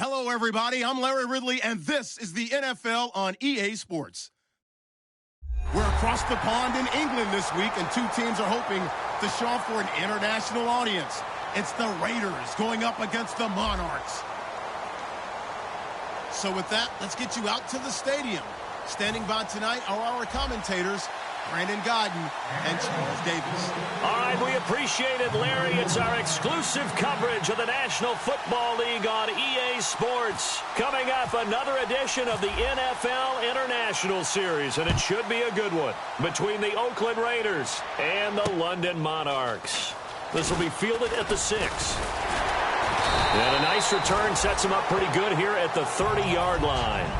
Hello, everybody. I'm Larry Ridley, and this is the NFL on EA Sports. We're across the pond in England this week, and two teams are hoping to show off for an international audience. It's the Raiders going up against the Monarchs. So with that, let's get you out to the stadium. Standing by tonight are our commentators, Brandon Godden and Charles Davis. All right, we appreciate it, Larry. It's our exclusive coverage of the National Football League on EA Sports. Coming up, another edition of the NFL International Series, and it should be a good one, between the Oakland Raiders and the London Monarchs. This will be fielded at the 6. And a nice return sets him up pretty good here at the 30-yard line.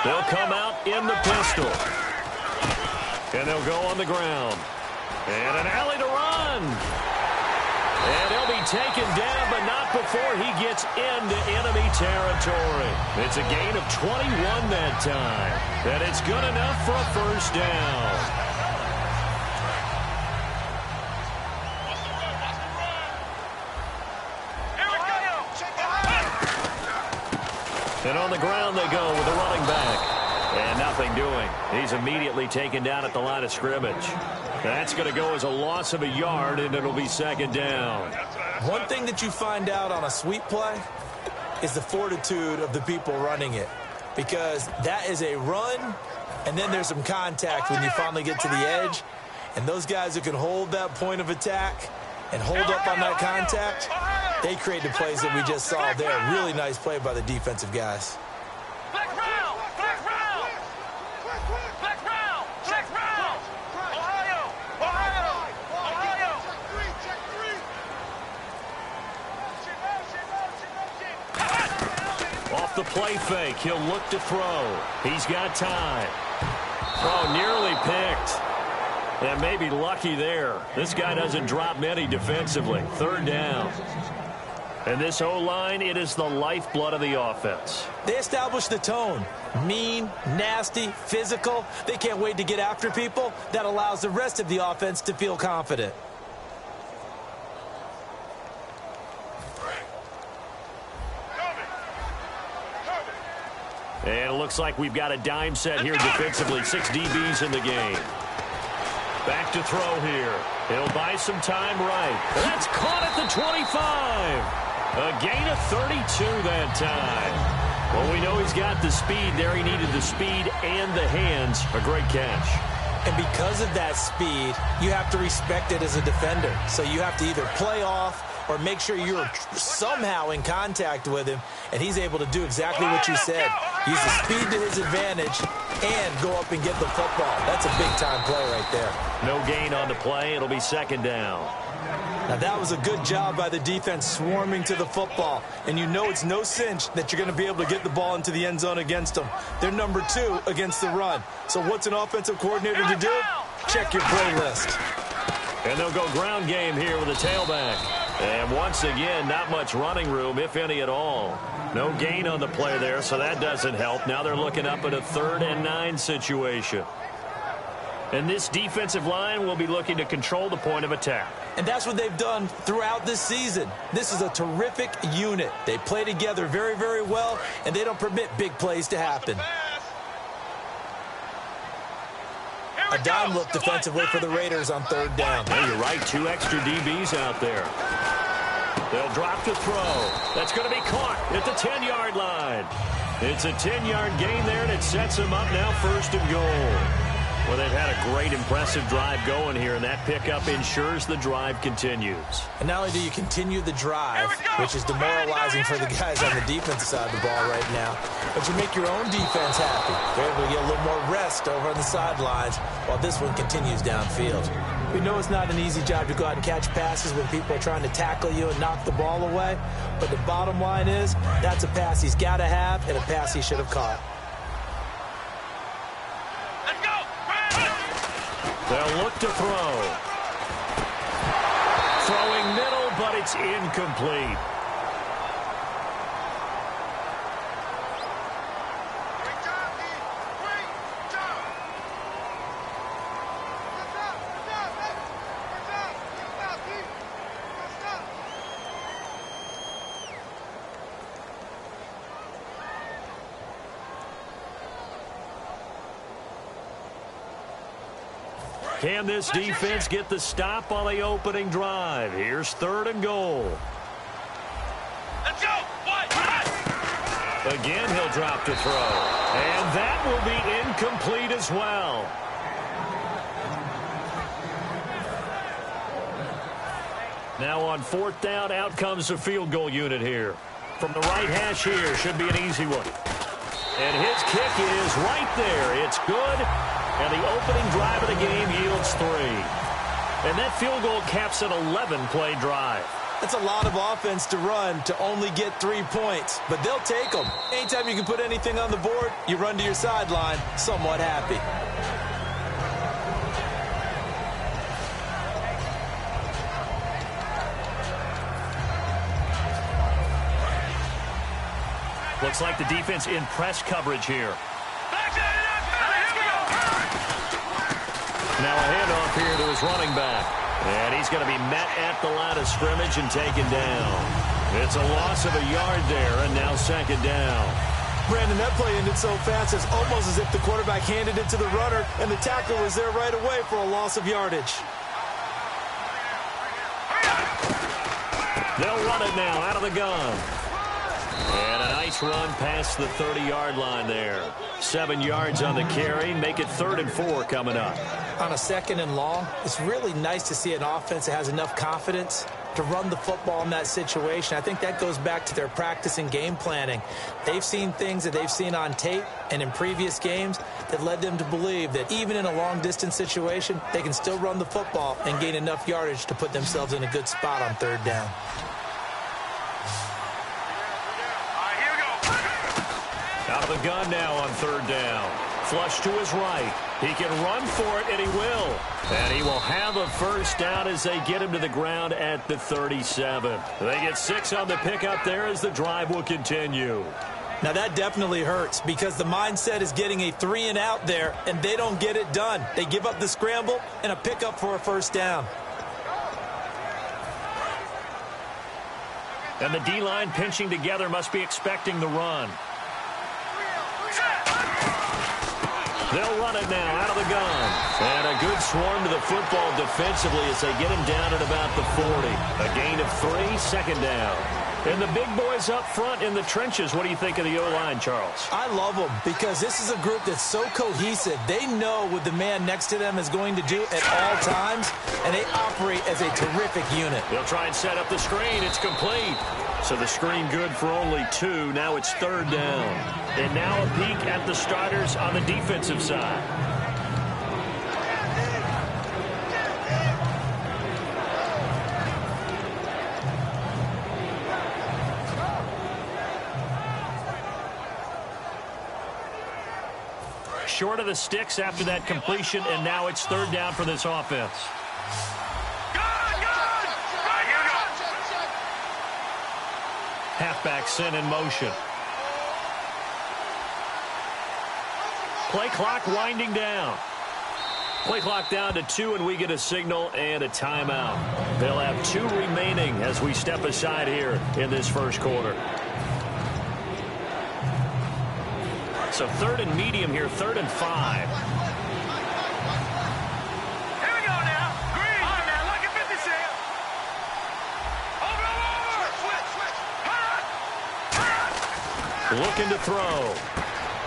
They'll come out in the pistol. And they'll go on the ground. And an alley to run. And he'll be taken down, but not before he gets into enemy territory. It's a gain of 21 that time. And it's good enough for a first down. And on the ground they go with the running back. And nothing doing. He's immediately taken down at the line of scrimmage. That's going to go as a loss of a yard, and it'll be second down. One thing that you find out on a sweep play is the fortitude of the people running it. Because that is a run, and then there's some contact when you finally get to the edge. And those guys who can hold that point of attack and hold up on that contact, they create the plays that we just saw there. Really nice play by the defensive guys. Off the play fake, he'll look to throw. He's got time. Oh, nearly picked. And maybe lucky there. This guy doesn't drop many defensively. Third down. And this O-line, it is the lifeblood of the offense. They establish the tone. Mean, nasty, physical. They can't wait to get after people. That allows the rest of the offense to feel confident. And it looks like we've got a dime set here defensively. 6 DBs in the game. Back to throw here. He'll buy some time right. That's caught at the 25. A gain of 32 that time. Well, we know he's got the speed there. He needed the speed and the hands. A great catch. And because of that speed, you have to respect it as a defender. So you have to either play off or make sure you're somehow in contact with him, and he's able to do exactly what you said. Use the speed to his advantage and go up and get the football. That's a big-time play right there. No gain on the play. It'll be second down. Now, that was a good job by the defense swarming to the football, and you know it's no cinch that you're going to be able to get the ball into the end zone against them. They're number 2 against the run. So what's an offensive coordinator to do? Check your playlist. And they'll go ground game here with a tailback. And once again, not much running room, if any at all. No gain on the play there, so that doesn't help. Now they're looking up at a 3rd and 9 situation. And this defensive line will be looking to control the point of attack. And that's what they've done throughout this season. This is a terrific unit. They play together very, very well, and they don't permit big plays to happen. A dime look defensively for the Raiders on 3rd down. Yeah, you're right. 2 extra DBs out there. They'll drop to throw. That's going to be caught at the 10-yard line. It's a 10-yard gain there, and it sets them up now 1st and goal. Well, they've had a great, impressive drive going here, and that pickup ensures the drive continues. And not only do you continue the drive, which is demoralizing for the guys on the defensive side of the ball right now, but you make your own defense happy. They're able to get a little more rest over on the sidelines while this one continues downfield. We know it's not an easy job to go out and catch passes when people are trying to tackle you and knock the ball away, but the bottom line is that's a pass he's got to have and a pass he should have caught. They'll look to throw. Throwing middle, but it's incomplete. Can this defense get the stop on the opening drive? Here's 3rd and goal. Let's go. Again, he'll drop to throw. And that will be incomplete as well. Now on 4th down, out comes the field goal unit here. From the right hash here, should be an easy one. And his kick is right there. It's good. And the opening drive of the game yields 3. And that field goal caps an 11-play drive. That's a lot of offense to run to only get 3 points, but they'll take them. Anytime you can put anything on the board, you run to your sideline somewhat happy. Looks like the defense in press coverage here. Now a handoff here to his running back. And he's going to be met at the line of scrimmage and taken down. It's a loss of a yard there, and now 2nd down. Brandon, that play ended so fast, it's almost as if the quarterback handed it to the runner, and the tackler was there right away for a loss of yardage. They'll run it now out of the gun. And a nice run past the 30-yard line there. 7 yards on the carry. Make it 3rd and 4 coming up. On a 2nd and long, it's really nice to see an offense that has enough confidence to run the football in that situation. I think that goes back to their practice and game planning. They've seen things that they've seen on tape and in previous games that led them to believe that even in a long-distance situation, they can still run the football and gain enough yardage to put themselves in a good spot on 3rd down. Out of the gun now on 3rd down. Flush to his right. He can run for it, and he will. And he will have a 1st down as they get him to the ground at the 37. They get 6 on the pickup there as the drive will continue. Now that definitely hurts because the mindset is getting a 3-and-out there, and they don't get it done. They give up the scramble and a pickup for a 1st down. And the D-line pinching together must be expecting the run. They'll run it now out of the gun. And a good swarm to the football defensively as they get him down at about the 40. A gain of 3, 2nd down. And the big boys up front in the trenches. What do you think of the O-line, Charles? I love them because this is a group that's so cohesive. They know what the man next to them is going to do at all times, and they operate as a terrific unit. They'll try and set up the screen. It's complete. So the screen good for only 2. Now it's 3rd down. And now a peek at the starters on the defensive side. Short of the sticks after that completion, and now it's 3rd down for this offense. Halfback sent in motion. Play clock winding down. Play clock down to 2, and we get a signal and a timeout. They'll have 2 remaining as we step aside here in this 1st quarter. So 3rd and medium here, 3rd and 5. Here we go now. Green. All right, man. Look at 56. Over. Switch. Looking to throw.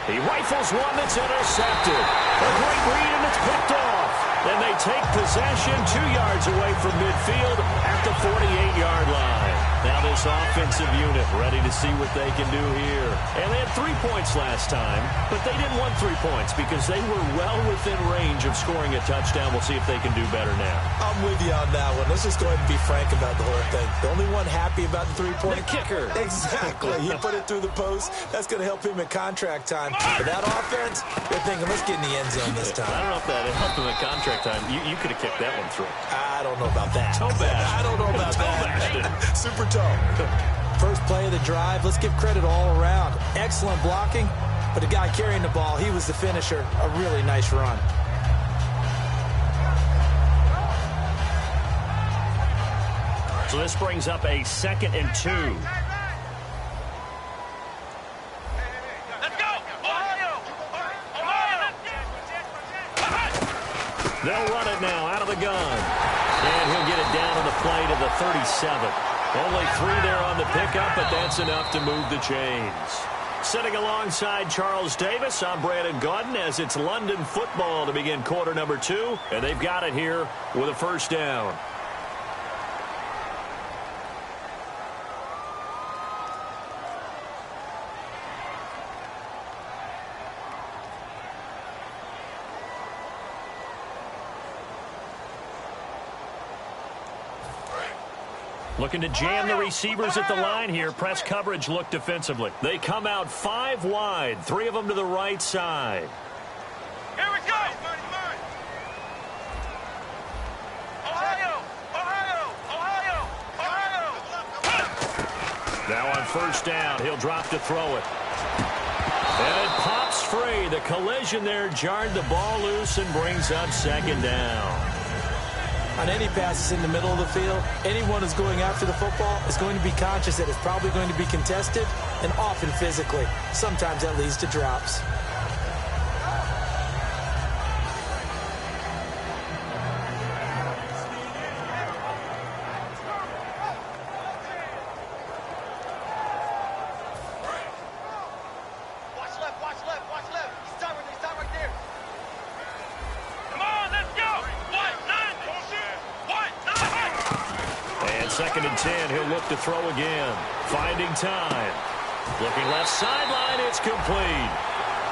He rifles one that's intercepted. A great read, and it's picked off. And they take possession 2 yards away from midfield at the 48-yard line. Now this offensive unit ready to see what they can do here. And they had 3 points last time, but they didn't want 3 points because they were well within range of scoring a touchdown. We'll see if they can do better now. I'm with you on that one. Let's just go ahead and be frank about the whole thing. The only one happy about the 3-point. The kicker. Exactly. He put it through the post. That's going to help him in contract time. But that offense, they're thinking, let's get in the end zone this time. I don't know if that helped him in contract time. You could have kicked that one through. I don't know about that. Toe bash. I don't know about Toe that. bashed it. Super toe. First play of the drive. Let's give credit all around. Excellent blocking, but the guy carrying the ball, he was the finisher. A really nice run. So this brings up a 2nd and 2. Let's go. They'll run it now out of the gun. And he'll get it down to the play to the 37. Only 3 there on the pickup, but that's enough to move the chains. Sitting alongside Charles Davis, I'm Brandon Gaudin as it's London football to begin quarter number 2. And they've got it here with a first down. Looking to jam the receivers at the line here. Press coverage look defensively. They come out 5 wide. 3 of them to the right side. Here we go. Ohio. Now on first down, he'll drop to throw it. And it pops free. The collision there jarred the ball loose and brings up second down. On any passes in the middle of the field, anyone who's going after the football is going to be conscious that it's probably going to be contested and often physically. Sometimes that leads to drops. Second and 10, he'll look to throw again. Finding time. Looking left sideline, it's complete.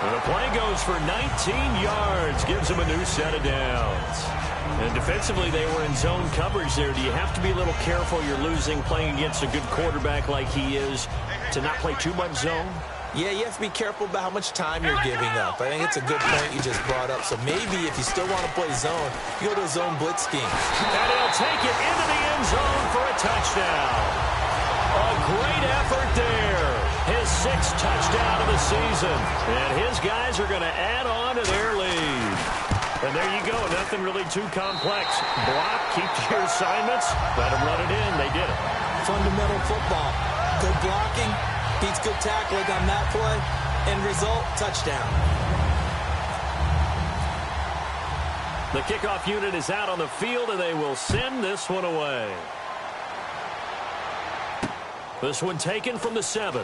And the play goes for 19 yards. Gives him a new set of downs. And defensively, they were in zone coverage there. Do you have to be a little careful? You're losing playing against a good quarterback like he is to not play too much zone? Yeah, you have to be careful about how much time you're giving up. I think it's a good point you just brought up. So maybe if you still want to play zone, you go to a zone blitz scheme. And he'll take it into the end zone for a touchdown. A great effort there. His 6th touchdown of the season. And his guys are going to add on to their lead. And there you go. Nothing really too complex. Block, keep to your assignments, let them run it in. They did it. Fundamental football. Good blocking. Beats good tackling on that play. End result, touchdown. The kickoff unit is out on the field, and they will send this one away. This one taken from the 7.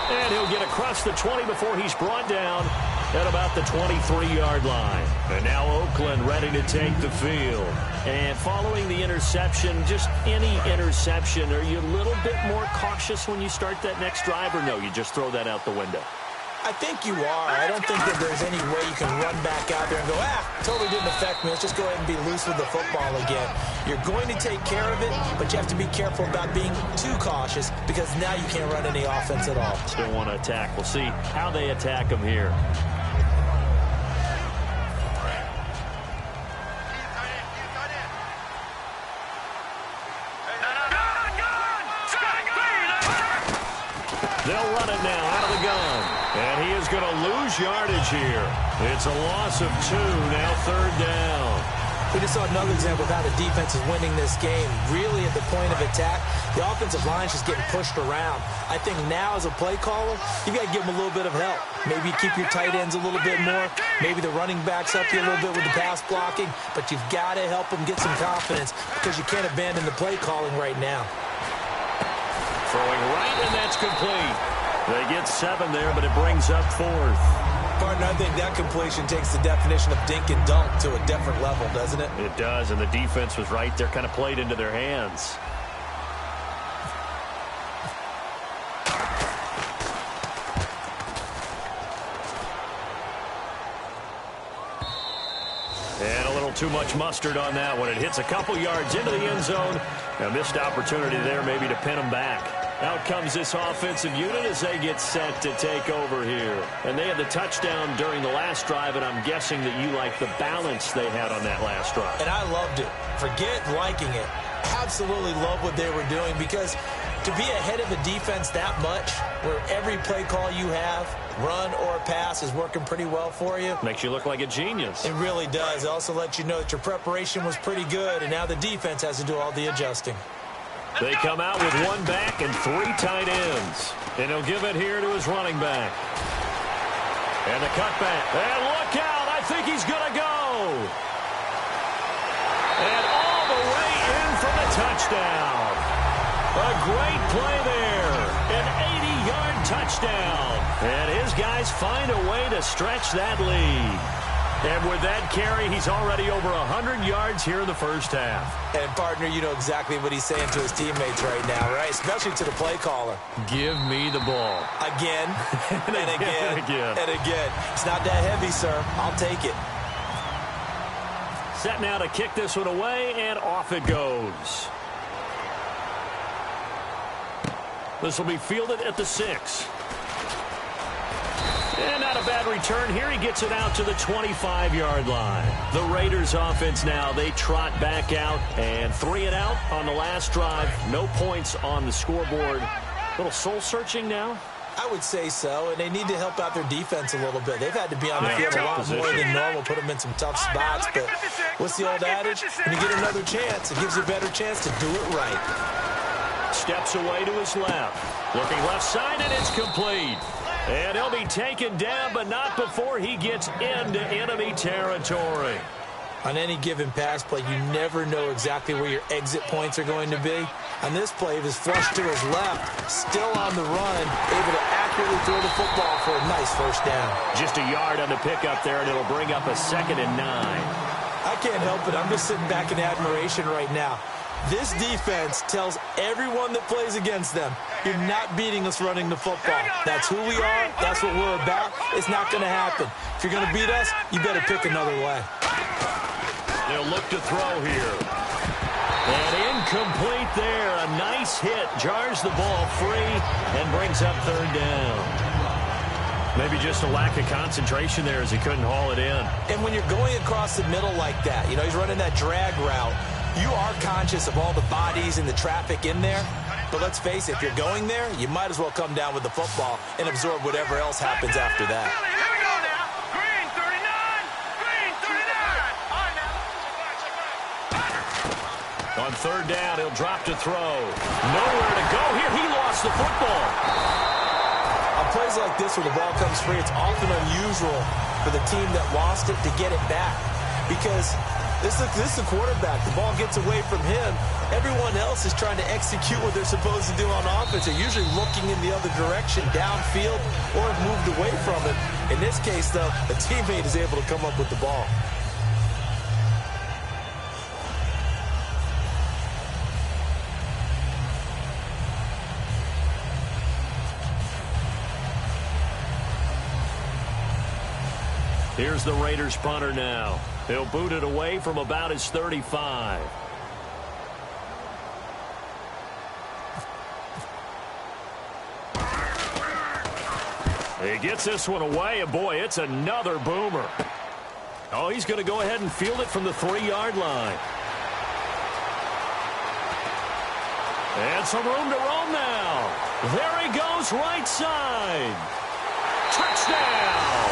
And he'll get across the 20 before he's brought down at about the 23-yard line. And now Oakland ready to take the field. And following the interception, just any interception, are you a little bit more cautious when you start that next drive, or no, you just throw that out the window? I think you are. I don't think that there's any way you can run back out there and go, totally didn't affect me. Let's just go ahead and be loose with the football again. You're going to take care of it, but you have to be careful about being too cautious because now you can't run any offense at all. Still want to attack. We'll see how they attack him here. They'll run it now out of the gun. And he is going to lose yardage here. It's a loss of 2, now 3rd down. We just saw another example of how the defense is winning this game. Really at the point of attack, the offensive line is just getting pushed around. I think now as a play caller, you've got to give them a little bit of help. Maybe keep your tight ends a little bit more. Maybe the running backs help you a little bit with the pass blocking. But you've got to help them get some confidence because you can't abandon the play calling right now. Throwing right, and that's complete. They get 7 there, but it brings up 4th. Partner, I think that completion takes the definition of dink and dunk to a different level, doesn't it? It does, and the defense was right there, kind of played into their hands. And a little too much mustard on that one. It hits a couple yards into the end zone. A missed opportunity there maybe to pin them back. Out comes this offensive unit as they get set to take over here. And they had the touchdown during the last drive, and I'm guessing that you like the balance they had on that last drive. And I loved it. Forget liking it. Absolutely love what they were doing because to be ahead of a defense that much, where every play call you have, run or pass, is working pretty well for you. Makes you look like a genius. It really does. It also lets you know that your preparation was pretty good, and now the defense has to do all the adjusting. They come out with 1 back and 3 tight ends. And he'll give it here to his running back. And the cutback. And look out! I I think he's going to go. And all the way in for the touchdown. A great play there. An 80-yard touchdown. And his guys find a way to stretch that lead. And with that carry, he's already over 100 yards here in the first half. And, partner, you know exactly what he's saying to his teammates right now, right? Especially to the play caller. Give me the ball. Again, and again, and again. And again. It's not that heavy, sir. I'll take it. Set now to kick this one away, and off it goes. This will be fielded at the 6. And not a bad return here. He gets it out to the 25-yard line. The Raiders offense now, they trot back out. And 3 and out on the last drive. No points on the scoreboard. A little soul-searching now? I would say so, and they need to help out their defense a little bit. They've had to be on the field a lot more than normal, put them in some tough spots. But what's the old adage? When you get another chance, it gives you a better chance to do it right. Steps away to his left. Looking left side, and it's complete. And he'll be taken down, but not before he gets into enemy territory. On any given pass play, you never know exactly where your exit points are going to be. On this play, he was flushed to his left, still on the run, able to accurately throw the football for a nice first down. Just a yard on the pickup there, and it'll bring up a 2nd and 9. I can't help it. I'm just sitting back in admiration right now. This defense tells everyone that plays against them, you're not beating us running the football. That's who we are. That's what we're about. It's not going to happen. If you're going to beat us, you better pick another way. They'll look to throw here. And incomplete there. A nice hit. Jars the ball free and brings up 3rd down. Maybe just a lack of concentration there as he couldn't haul it in. And when you're going across the middle like that, you know, he's running that drag route, you are conscious of all the bodies and the traffic in there. But let's face it, if you're going there, you might as well come down with the football and absorb whatever else happens after that. Here we go now. Green 39. Green 39. On 3rd down, he'll drop to throw. Nowhere to go here. He lost the football. On plays like this where the ball comes free, it's often unusual for the team that lost it to get it back. Because this is the quarterback. The ball gets away from him. Everyone else is trying to execute what they're supposed to do on offense. They're usually looking in the other direction, downfield, or have moved away from it. In this case, though, a teammate is able to come up with the ball. Here's the Raiders punter now. He'll boot it away from about his 35. He gets this one away, and boy, it's another boomer. Oh, he's going to go ahead and field it from the 3-yard line. And some room to roam now. There he goes, right side. Touchdown!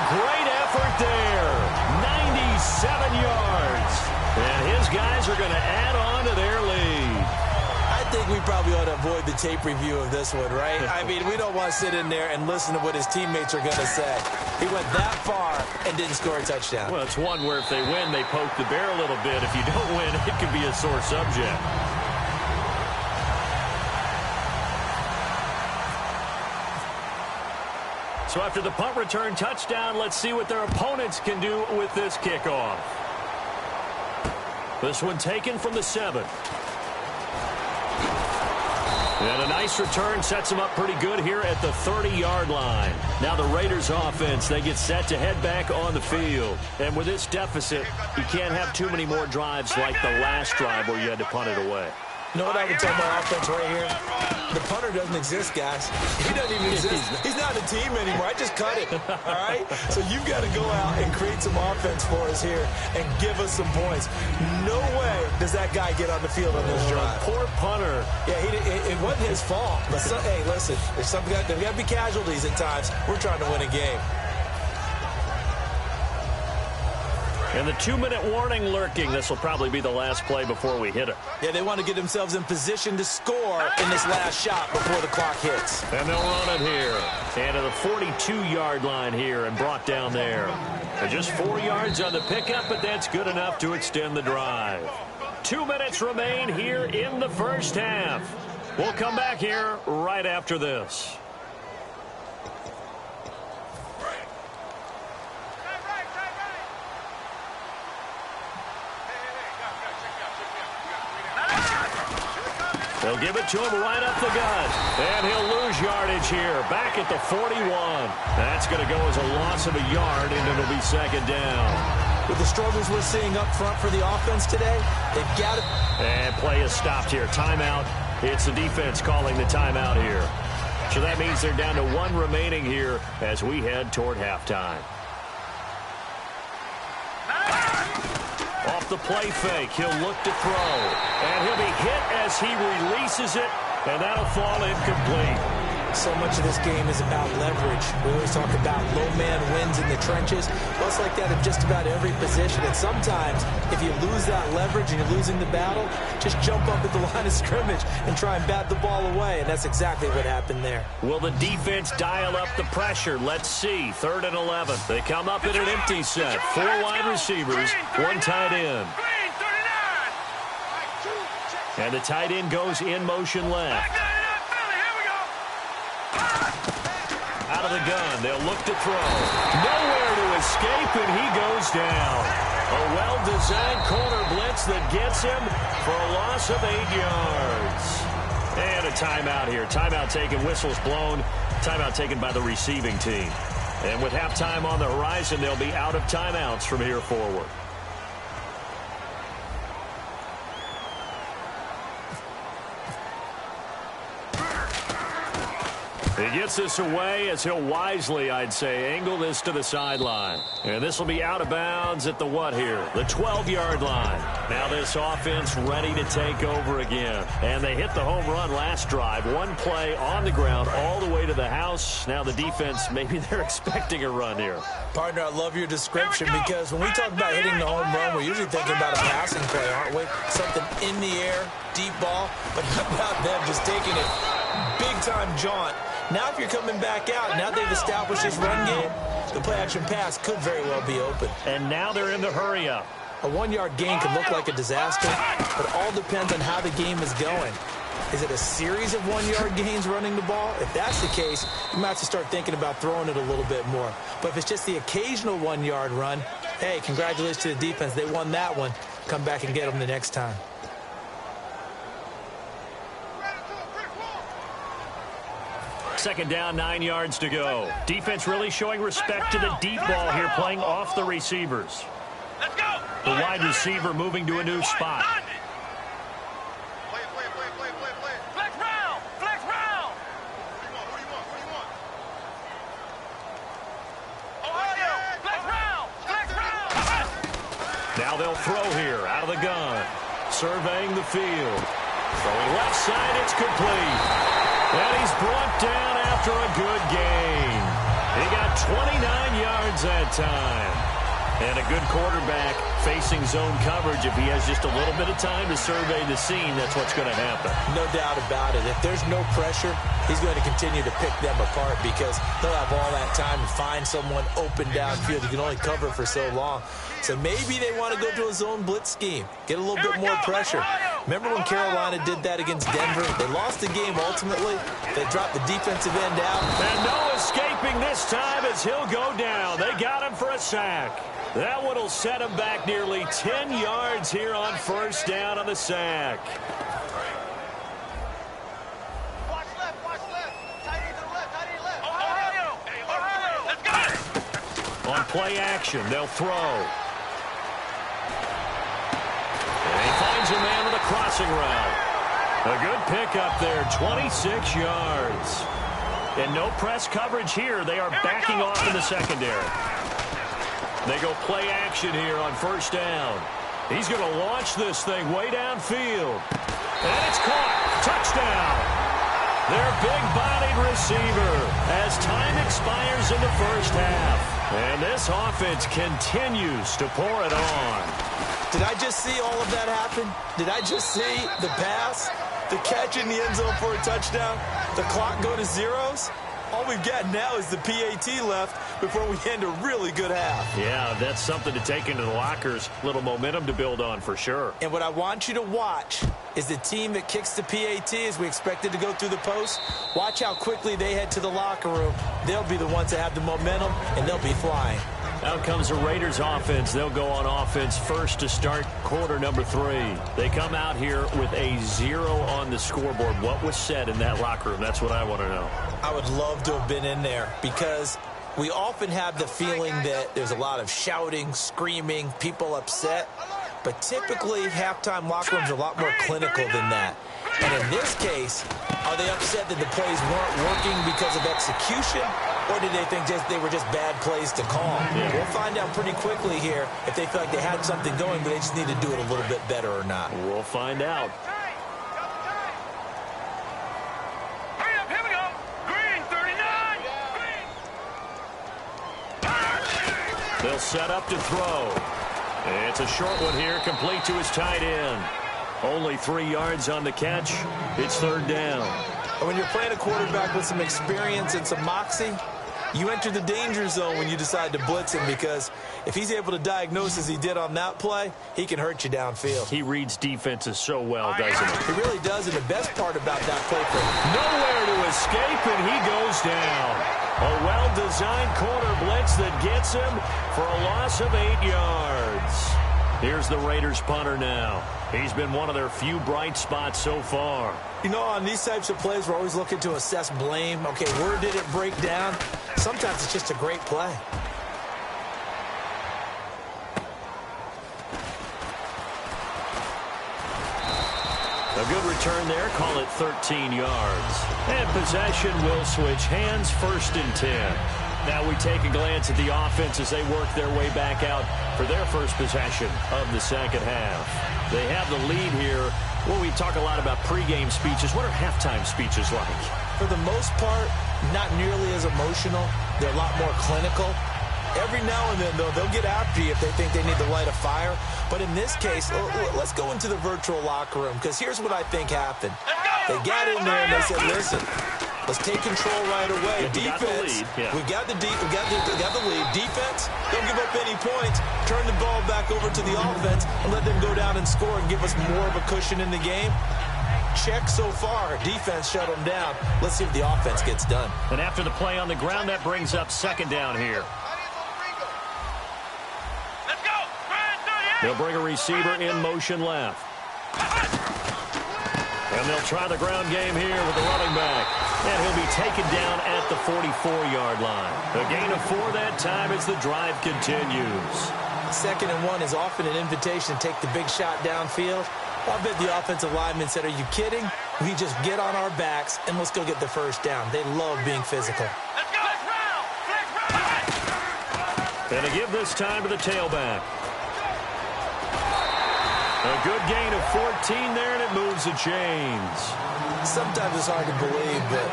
Great effort there. 97 yards. And his guys are going to add on to their lead. I think we probably ought to avoid the tape review of this one, right? I mean, we don't want to sit in there and listen to what his teammates are going to say. He went that far and didn't score a touchdown. Well, it's one where if they win, they poke the bear a little bit. If you don't win, it could be a sore subject. So after the punt return touchdown, let's see what their opponents can do with this kickoff. This one taken from the 7. And a nice return sets them up pretty good here at the 30-yard line. Now the Raiders offense, they get set to head back on the field. And with this deficit, you can't have too many more drives like the last drive where you had to punt it away. You know what I would tell my offense right here? The punter doesn't exist, guys. He doesn't even exist. He's not a team anymore. I just cut it, all right? So you've got to go out and create some offense for us here and give us some points. No way does that guy get on the field on this drive. Poor punter. Yeah, it wasn't his fault. But hey, listen, there's got to be casualties at times. We're trying to win a game. And the 2-minute warning lurking. This will probably be the last play before we hit it. Yeah, they want to get themselves in position to score in this last shot before the clock hits. And they'll run it here. And to the 42-yard line here and brought down there. And just 4 yards on the pickup, but that's good enough to extend the drive. 2 minutes remain here in the first half. We'll come back here right after this. They'll give it to him right up the gut. And he'll lose yardage here. Back at the 41. That's going to go as a loss of a yard, and it'll be second down. With the struggles we're seeing up front for the offense today, they've got to... And play is stopped here. Timeout. It's the defense calling the timeout here. So that means they're down to 1 remaining here as we head toward halftime. Off the play fake, he'll look to throw. And he'll be hit as he releases it, and that'll fall incomplete. So much of this game is about leverage. We always talk about low man wins in the trenches. Well, it's like that in just about every position. And sometimes, if you lose that leverage and you're losing the battle, just jump up at the line of scrimmage and try and bat the ball away. And that's exactly what happened there. Will the defense dial up the pressure? Let's see. 3rd and 11. They come up in an empty set. 4 wide receivers, 1 tight end. And the tight end goes in motion left. Out of the gun, they'll look to throw. Nowhere to escape, and he goes down. A well-designed corner blitz that gets him for a loss of 8 yards. And a timeout here. Timeout taken, whistles blown. Timeout taken by the receiving team. And with halftime on the horizon, they'll be out of timeouts from here forward. He gets this away as he'll wisely, I'd say, angle this to the sideline. And this will be out of bounds at the what here? The 12-yard line. Now this offense ready to take over again. And they hit the home run last drive. 1 play on the ground all the way to the house. Now the defense, maybe they're expecting a run here. Partner, I love your description because when we talk about hitting the home run, we're usually thinking about a passing play, aren't we? Something in the air, deep ball. But how about them just taking it big-time jaunt? Now if you're coming back out, now they've established this run game, the play-action pass could very well be open. And now they're in the hurry-up. A 1-yard gain can look like a disaster, but all depends on how the game is going. Is it a series of 1-yard gains running the ball? If that's the case, you might have to start thinking about throwing it a little bit more. But if it's just the occasional 1-yard run, hey, congratulations to the defense. They won that one. Come back and get them the next time. Second down, 9 yards to go. Defense really showing respect to the deep ball here, playing off the receivers. Let's go. The wide receiver moving to a new spot. Play. Flex round. What do you want? Ohio, flex round. Now they'll throw here out of the gun. Surveying the field. Throwing left side, it's complete. And he's brought down after a good gain. He got 29 yards that time. And a good quarterback facing zone coverage. If he has just a little bit of time to survey the scene, that's what's going to happen. No doubt about it. If there's no pressure, he's going to continue to pick them apart because he'll have all that time to find someone open downfield. You can only cover for so long. So maybe they want to go to a zone blitz scheme, get a little bit more pressure. Remember when Carolina did that against Denver? They lost the game ultimately. They dropped the defensive end out. And no escaping this time as he'll go down. They got him for a sack. That one will set him back nearly 10 yards here on first down on the sack. Watch left. Tight end to the left. Ohio. Let's go. On play action, they'll throw. And he finds a man with a crossing route. A good pickup there, 26 yards. And no press coverage here. They are backing off in the secondary. They go play action here on first down. He's going to launch this thing way downfield. And it's caught. Touchdown. Their big-bodied receiver as time expires in the first half. And this offense continues to pour it on. Did I just see all of that happen? Did I just see the pass, the catch in the end zone for a touchdown, the clock go to zeros? All we've got now is the PAT left before we end a really good half. Yeah, that's something to take into the lockers. Little momentum to build on for sure. And what I want you to watch is the team that kicks the PAT as we expected to go through the post. Watch how quickly they head to the locker room. They'll be the ones that have the momentum, and they'll be flying. Out comes the Raiders offense. They'll go on offense first to start quarter number 3. They come out here with a 0 on the scoreboard. What was said in that locker room? That's what I want to know. I would love to have been in there because we often have the feeling that there's a lot of shouting, screaming, people upset. But typically, halftime locker rooms are a lot more clinical than that. And in this case, are they upset that the plays weren't working because of execution? Or did they think they were just bad plays to call? Yeah. We'll find out pretty quickly here if they feel like they had something going, but they just need to do it a little bit better or not. We'll find out. Hurry up, here we go. Green, 39. They'll set up to throw. It's a short one here, complete to his tight end. Only 3 yards on the catch. It's 3rd down. And when you're playing a quarterback with some experience and some moxie, you enter the danger zone when you decide to blitz him, because if he's able to diagnose as he did on that play, he can hurt you downfield. He reads defenses so well, doesn't he? He really does, and the best part about that play for him, Nowhere to escape, and he goes down. A well-designed corner blitz that gets him for a loss of 8 yards. Here's the Raiders punter now. He's been one of their few bright spots so far. you know, on these types of plays, we're always looking to assess blame. Okay, where did it break down? Sometimes it's just a great play. A good return there. Call it 13 yards. And possession will switch hands, 1st and 10. Now we take a glance at the offense as they work their way back out for their first possession of the second half. They have the lead here. Well, we talk a lot about pregame speeches. What are halftime speeches like? For the most part, not nearly as emotional. They're a lot more clinical. Every now and then, though, they'll get after you if they think they need to light a fire. But in this case, let's go into the virtual locker room, because here's what I think happened. They got in there and they said, listen, let's take control right away. Defense, we got the lead. Defense, don't give up any points. Turn the ball back over to the offense and let them go down and score and give us more of a cushion in the game. Check so far. Defense shut them down. Let's see if the offense gets done. And after the play on the ground, that brings up 2nd down here. They'll bring a receiver in motion left. And they'll try the ground game here with the running back. And he'll be taken down at the 44-yard line. A gain of 4 that time as the drive continues. 2nd and 1 is often an invitation to take the big shot downfield. I bet the offensive linemen said, are you kidding? We just get on our backs and let's go get the 1st down. They love being physical. And to give this time to the tailback. A good gain of 14 there, and it moves the chains. Sometimes it's hard to believe, but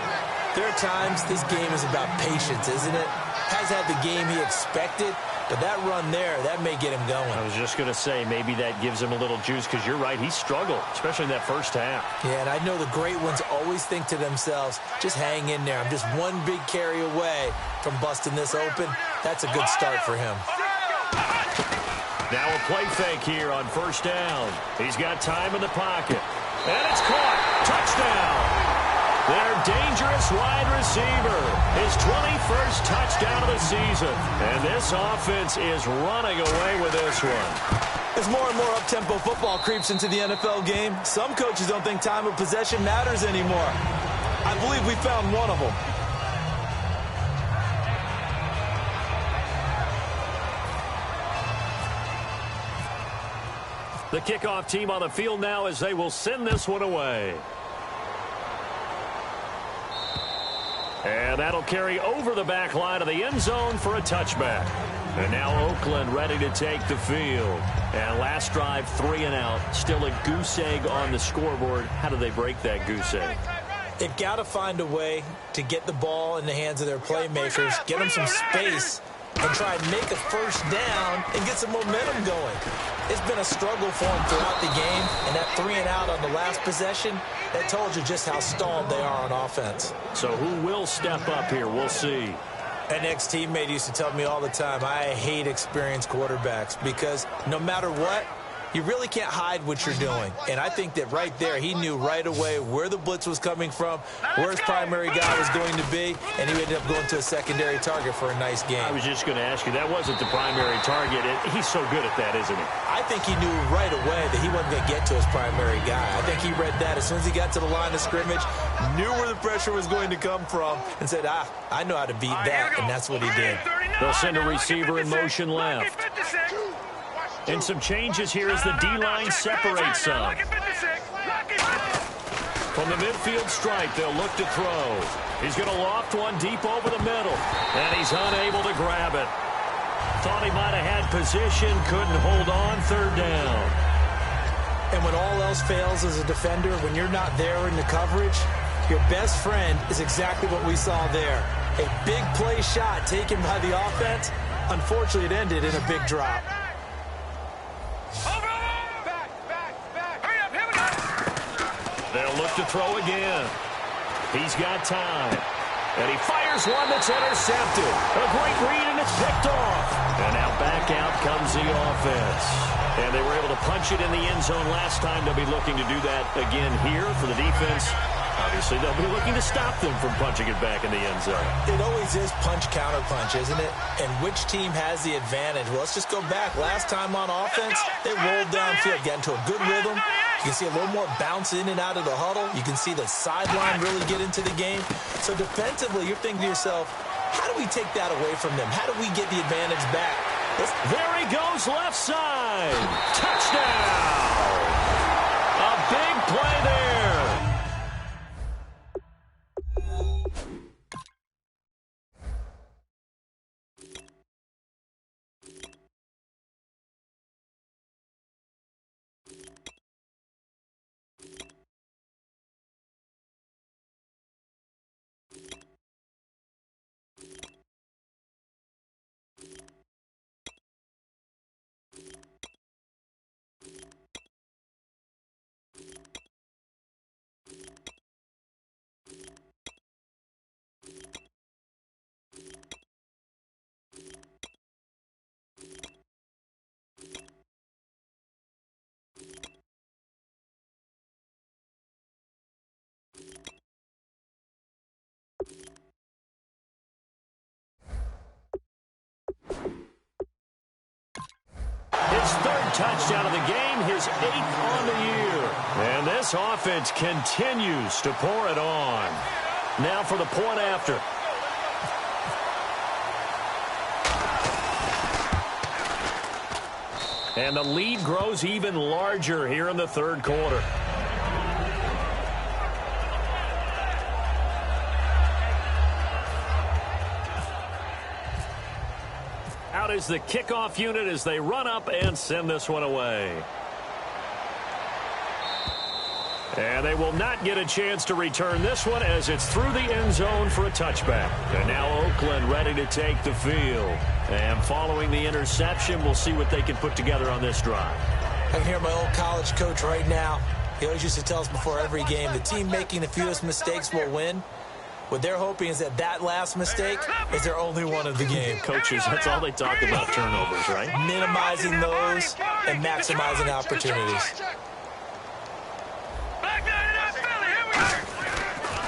there are times this game is about patience, isn't it? Has had the game he expected, but that run there, that may get him going. I was just going to say, maybe that gives him a little juice, because you're right, he struggled, especially in that first half. Yeah, and I know the great ones always think to themselves, just hang in there. I'm just one big carry away from busting this open. That's a good start for him. Now a play fake here on 1st down. He's got time in the pocket. And it's caught. Touchdown. Their dangerous wide receiver. His 21st touchdown of the season. And this offense is running away with this one. As more and more up-tempo football creeps into the NFL game, some coaches don't think time of possession matters anymore. I believe we found one of them. The kickoff team on the field now as they will send this one away. And that'll carry over the back line of the end zone for a touchback. And now Oakland ready to take the field. And last drive, 3 and out. Still a goose egg on the scoreboard. How do they break that goose egg? They've got to find a way to get the ball in the hands of their playmakers, get them some space, and try and make a first down and get some momentum going. It's been a struggle for them throughout the game, and that 3-and-out on the last possession, that told you just how stalled they are on offense. So who will step up here? We'll see. An ex-teammate used to tell me all the time, I hate experienced quarterbacks because no matter what, you really can't hide what you're doing. And I think that right there, he knew right away where the blitz was coming from, where his primary guy was going to be, and he ended up going to a secondary target for a nice game. I was just going to ask you, that wasn't the primary target. He's so good at that, isn't he? I think he knew right away that he wasn't going to get to his primary guy. I think he read that as soon as he got to the line of scrimmage, knew where the pressure was going to come from, and said, I know how to beat that, and that's what he did. They'll send a receiver in motion left. And some changes here as the D-line separates some. From the midfield stripe, they'll look to throw. He's going to loft one deep over the middle, and he's unable to grab it. Thought he might have had position, couldn't hold on, third down. And when all else fails as a defender, when you're not there in the coverage, your best friend is exactly what we saw there. A big play shot taken by the offense. Unfortunately, it ended in a big drop. They'll look to throw again. He's got time. And he fires one that's intercepted. A great read, and it's picked off. And now back out comes the offense. And they were able to punch it in the end zone last time. They'll be looking to do that again here for the defense. Obviously, they'll be looking to stop them from punching it back in the end zone. It always is punch-counter-punch, isn't it? And which team has the advantage? Well, let's just go back. Last time on offense, they rolled downfield, got into a good rhythm. You can see a little more bounce in and out of the huddle. You can see the sideline really get into the game. So defensively, you're thinking to yourself, how do we take that away from them? How do we get the advantage back? There he goes, left side. Touchdown. A big play there. His third touchdown of the game, his 8th on the year. And this offense continues to pour it on. Now for the point after. And the lead grows even larger here in the third quarter. Out is the kickoff unit as they run up and send this one away. And they will not get a chance to return this one as it's through the end zone for a touchback. And now Oakland ready to take the field. And following the interception, we'll see what they can put together on this drive. I can hear my old college coach right now. He always used to tell us before every game, the team making the fewest mistakes will win. What they're hoping is that last mistake is their only one of the game. Coaches, that's all they talk about, turnovers, right? Minimizing those and maximizing opportunities.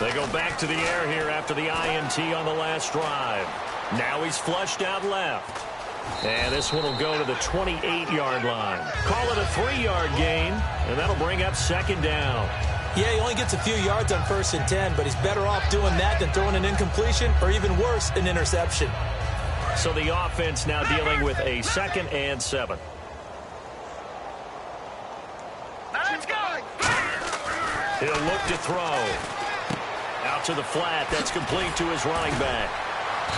They go back to the air here after the INT on the last drive. Now he's flushed out left. And this one will go to the 28-yard line. Call it a 3-yard gain, and that'll bring up second down. Yeah, he only gets a few yards on 1st and 10, but he's better off doing that than throwing an incompletion or even worse, an interception. So the offense now dealing with a 2nd and 7. Let's go. He'll look to throw. Out to the flat. That's complete to his running back.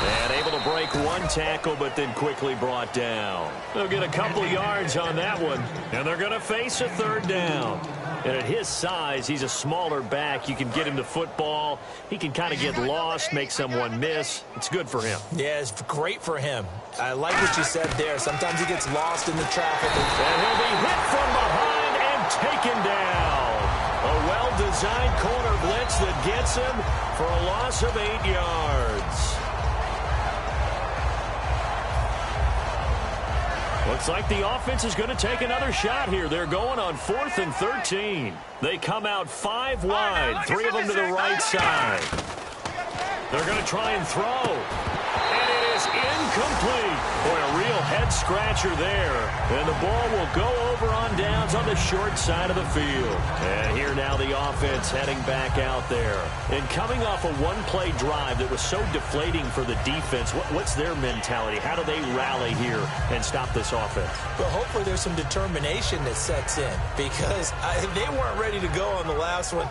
And able to break one tackle, but then quickly brought down. They'll get a couple yards on that one, and they're going to face a third down. And at his size, he's a smaller back. You can get him the football. He can kind of get lost, make someone miss. It's good for him. Yeah, it's great for him. I like what you said there. Sometimes he gets lost in the traffic. And he'll be hit from behind and taken down. A well-designed corner blitz that gets him for a loss of 8 yards. Looks like the offense is going to take another shot here. They're going on 4th and 13. They come out 5 wide, 3 of them to the right side. They're going to try and throw. And it is incomplete. Boy, a real head-scratcher there. And the ball will go over on downs on the short side of the field. And here now the offense heading back out there. And coming off a one-play drive that was so deflating for the defense, what's their mentality? How do they rally here and stop this offense? Well, hopefully there's some determination that sets in because they weren't ready to go on the last one.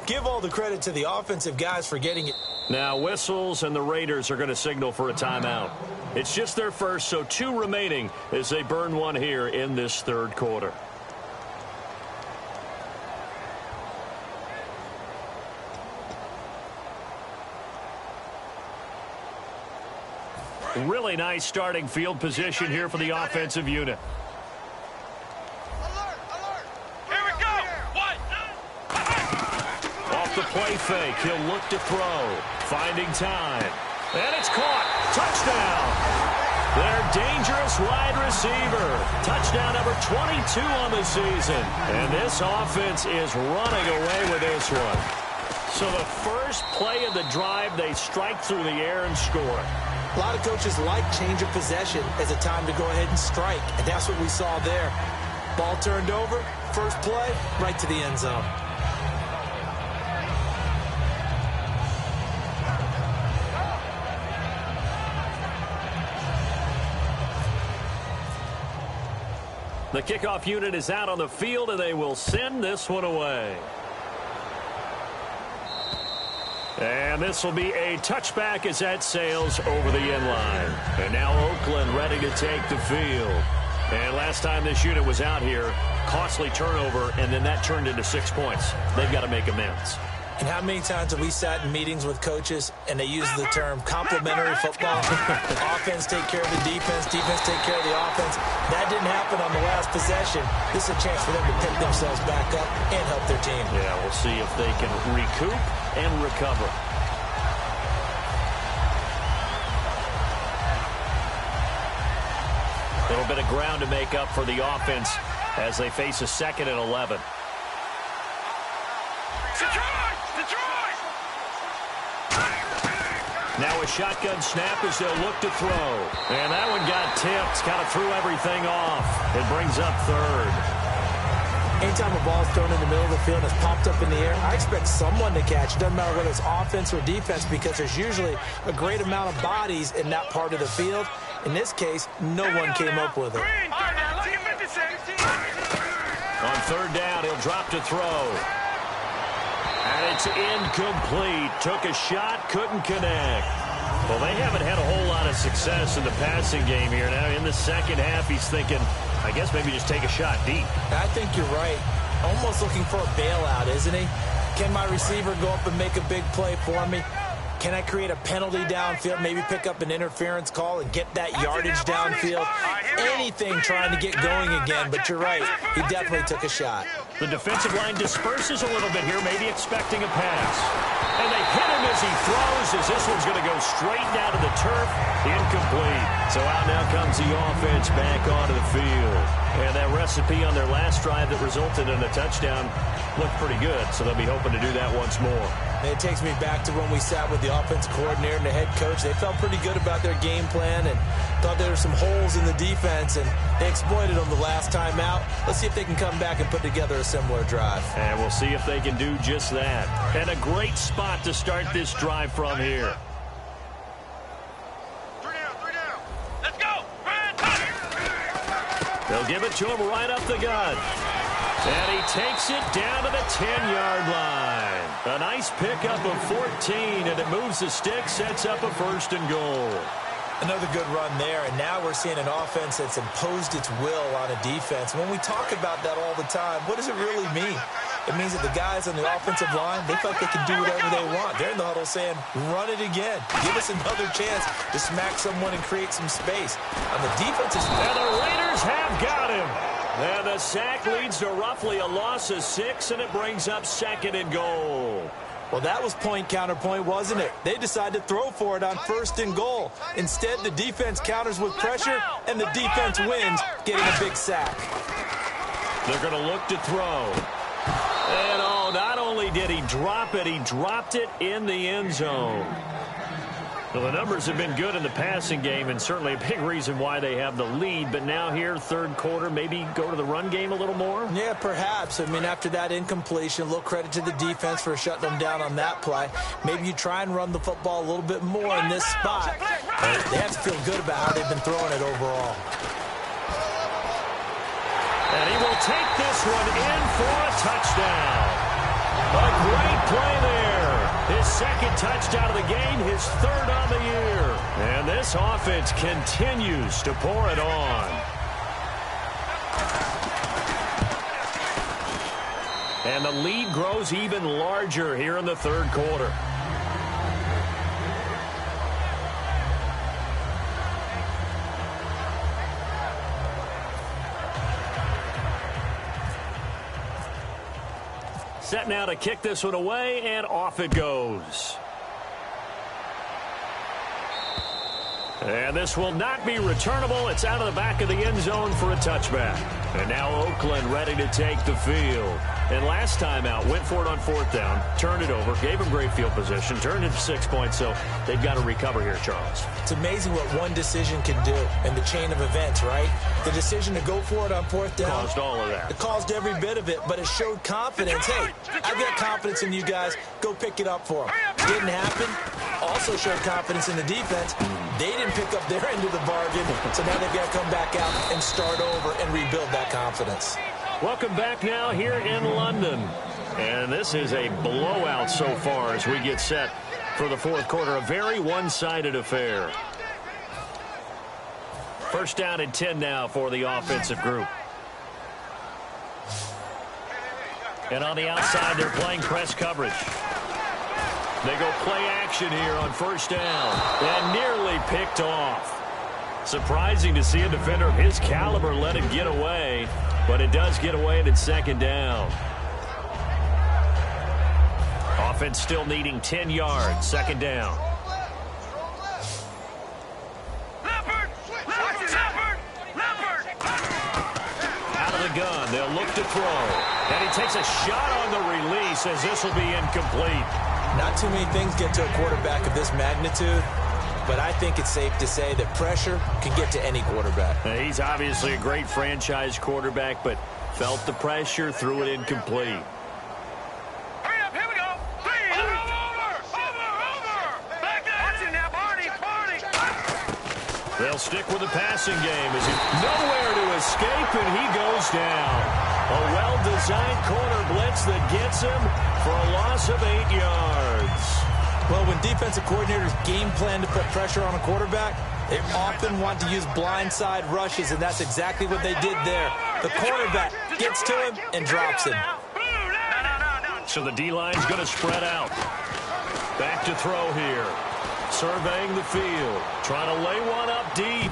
Give all the credit to the offensive guys for getting it. Now whistles, and the Raiders are going to signal for a timeout. It's just their first, so 2 remaining as they burn one here in this 3rd quarter. Really nice starting field position here for the offensive unit. The play fake. He'll look to throw. Finding time. And it's caught. Touchdown. Their dangerous wide receiver. Touchdown number 22 on the season. And this offense is running away with this one. So the first play of the drive, they strike through the air and score. A lot of coaches like change of possession as a time to go ahead and strike. And that's what we saw there. Ball turned over. First play, right to the end zone. The kickoff unit is out on the field, and they will send this one away. And this will be a touchback as that sails over the end line. And now Oakland ready to take the field. And last time this unit was out here, costly turnover, and then that turned into 6 points. They've got to make amends. And how many times have we sat in meetings with coaches and they use the term complementary football? Offense take care of the defense, defense take care of the offense. That didn't happen on the last possession. This is a chance for them to pick themselves back up and help their team. Yeah, we'll see if they can recoup and recover. A little bit of ground to make up for the offense as they face a 2nd and 11. Now a shotgun snap as they'll look to throw. And that one got tipped. Kind of threw everything off. It brings up 3rd. Anytime a ball is thrown in the middle of the field and it's popped up in the air, I expect someone to catch. It doesn't matter whether it's offense or defense because there's usually a great amount of bodies in that part of the field. In this case, no one came up with it. On 3rd down, he'll drop to throw. And it's incomplete. Took a shot, couldn't connect. Well, they haven't had a whole lot of success in the passing game here. Now, in the second half, he's thinking, I guess maybe just take a shot deep. I think you're right. Almost looking for a bailout, isn't he? Can my receiver go up and make a big play for me? Can I create a penalty downfield, maybe pick up an interference call and get that yardage downfield? Anything trying to get going again, but you're right. He definitely took a shot. The defensive line disperses a little bit here, maybe expecting a pass. And they hit him as he throws, as this one's going to go straight down to the turf. Incomplete. So out now comes the offense back onto the field. And that recipe on their last drive that resulted in a touchdown looked pretty good, so they'll be hoping to do that once more. And it takes me back to when we sat with the offensive coordinator and the head coach. They felt pretty good about their game plan and thought there were some holes in the defense, and they exploited them the last time out. Let's see if they can come back and put together a similar drive. And we'll see if they can do just that. And a great spot to start this drive from here. Three down. Let's go. They'll give it to him right up the gut. And he takes it down to the 10-yard line. A nice pickup of 14, and it moves the stick, sets up a 1st and goal. Another good run there, and now we're seeing an offense that's imposed its will on a defense. When we talk about that all the time, what does it really mean? It means that the guys on the offensive line, they feel like they can do whatever they want. They're in the huddle saying, run it again. Give us another chance to smack someone and create some space. On the defensive side, and the Raiders have got him. And the sack leads to roughly a loss of 6, and it brings up 2nd and goal. well, that was point counterpoint, wasn't it? They decided to throw for it on 1st and goal. Instead, the defense counters with pressure, and the defense wins, getting a big sack. They're going to look to throw. And, oh, not only did he drop it, he dropped it in the end zone. Well, the numbers have been good in the passing game, and certainly a big reason why they have the lead. But now here, 3rd quarter, maybe go to the run game a little more? Yeah, perhaps. I mean, after that incompletion, a little credit to the defense for shutting them down on that play. Maybe you try and run the football a little bit more in this spot. But they have to feel good about how they've been throwing it overall. And he will take this one in for a touchdown. A great play there. His 2nd touchdown of the game, his 3rd on the year. And this offense continues to pour it on. And the lead grows even larger here in the 3rd quarter. Set now to kick this one away, and off it goes. And this will not be returnable. It's out of the back of the end zone for a touchback. And now Oakland ready to take the field. And last time out, went for it on 4th down, turned it over, gave him great field position, turned it to 6 points, so they've got to recover here, Charles. It's amazing what one decision can do in the chain of events, right? The decision to go for it on 4th down. Caused all of that. It caused every bit of it, but it showed confidence. Hey, I've got confidence in you guys. Go pick it up for them. Didn't happen. Also showed confidence in the defense. They didn't pick up their end of the bargain, so now they've got to come back out and start over and rebuild that confidence. Welcome back now here in London. And this is a blowout so far as we get set for the 4th quarter. A very one-sided affair. 1st down and 10 now for the offensive group. And on the outside, they're playing press coverage. They go play action here on 1st down. And nearly picked off. Surprising to see a defender of his caliber let it get away. But it does get away and it's 2nd down. Offense still needing 10 yards. 2nd down. Out of the gun. They'll look to throw. And he takes a shot on the release as this will be incomplete. Not too many things get to a quarterback of this magnitude, but I think it's safe to say that pressure can get to any quarterback. He's obviously a great franchise quarterback, but felt the pressure, threw it incomplete. Hurry up, here we go. Over. Back there. Watch it now, Barney. They'll stick with the passing game as he's nowhere to escape, and he goes down. A well-designed corner blitz that gets him for a loss of 8 yards. Well, when defensive coordinators game plan to put pressure on a quarterback, they often want to use blindside rushes, and that's exactly what they did there. The cornerback gets to him and drops him. So the D-line's going to spread out. Back to throw here. Surveying the field. Trying to lay one up deep.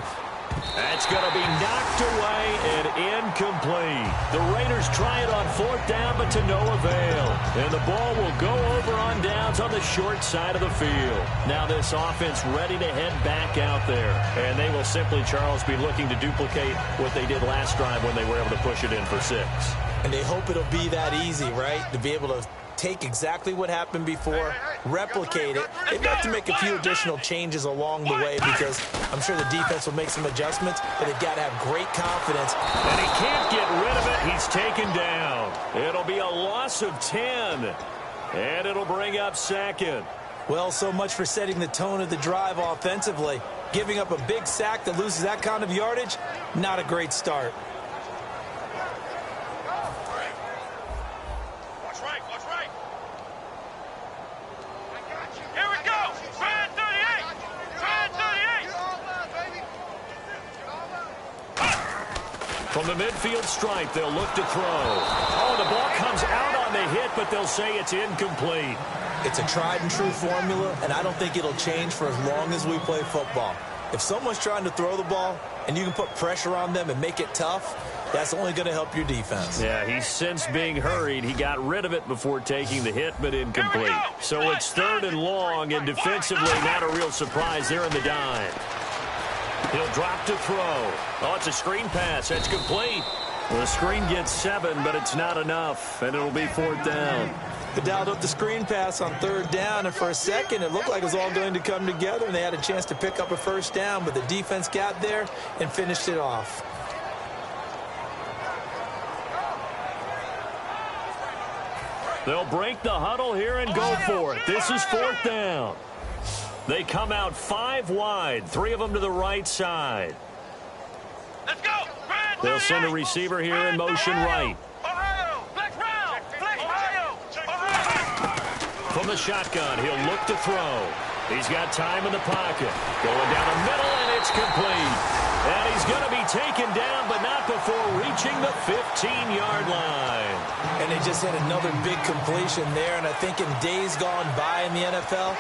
That's going to be knocked away and incomplete. The Raiders try it on 4th down, but to no avail. And the ball will go over on downs on the short side of the field. Now this offense ready to head back out there. And they will simply, Charles, be looking to duplicate what they did last drive when they were able to push it in for 6. And they hope it'll be that easy, right? To be able to take exactly what happened before, replicate it. They've got to make a few additional changes along the way because I'm sure the defense will make some adjustments, but they've got to have great confidence. And he can't get rid of it. He's taken down. It'll be a loss of 10, and it'll bring up second. Well, so much for setting the tone of the drive offensively. Giving up a big sack that loses that kind of yardage, not a great start. Watch right, watch right. Here we go. Try 38. Try 38. From the midfield stripe, they'll look to throw. Oh, the ball comes out on the hit, but they'll say it's incomplete. It's a tried-and-true formula, and I don't think it'll change for as long as we play football. If someone's trying to throw the ball and you can put pressure on them and make it tough, that's only going to help your defense. Yeah, he's since being hurried. He got rid of it before taking the hit, but incomplete. So it's 3rd and long, and defensively not a real surprise there in the dime. He'll drop to throw. Oh, it's a screen pass. That's complete. Well, the screen gets 7, but it's not enough, and it'll be 4th down. They dialed up the screen pass on 3rd down, and for a second it looked like it was all going to come together, and they had a chance to pick up a 1st down, but the defense got there and finished it off. They'll break the huddle here and go for it. This is 4th down. They come out 5 wide, 3 of them to the right side. Let's go. They'll send a receiver here in motion right. From the shotgun, he'll look to throw. He's got time in the pocket. Going down the middle, and it's complete. And he's going to be taken down, but not before reaching the 15-yard line. And they just had another big completion there, and I think in days gone by in the NFL,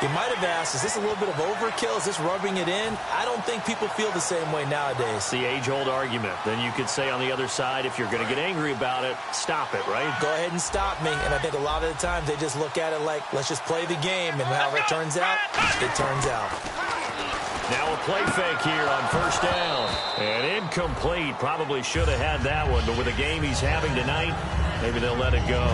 you might have asked, is this a little bit of overkill? Is this rubbing it in? I don't think people feel the same way nowadays. It's the age-old argument. Then you could say on the other side, if you're going to get angry about it, stop it, right? Go ahead and stop me. And I think a lot of the times they just look at it like, let's just play the game. And however it turns out, it turns out. Now a play fake here on 1st down. And incomplete. Probably should have had that one. But with the game he's having tonight, maybe they'll let it go.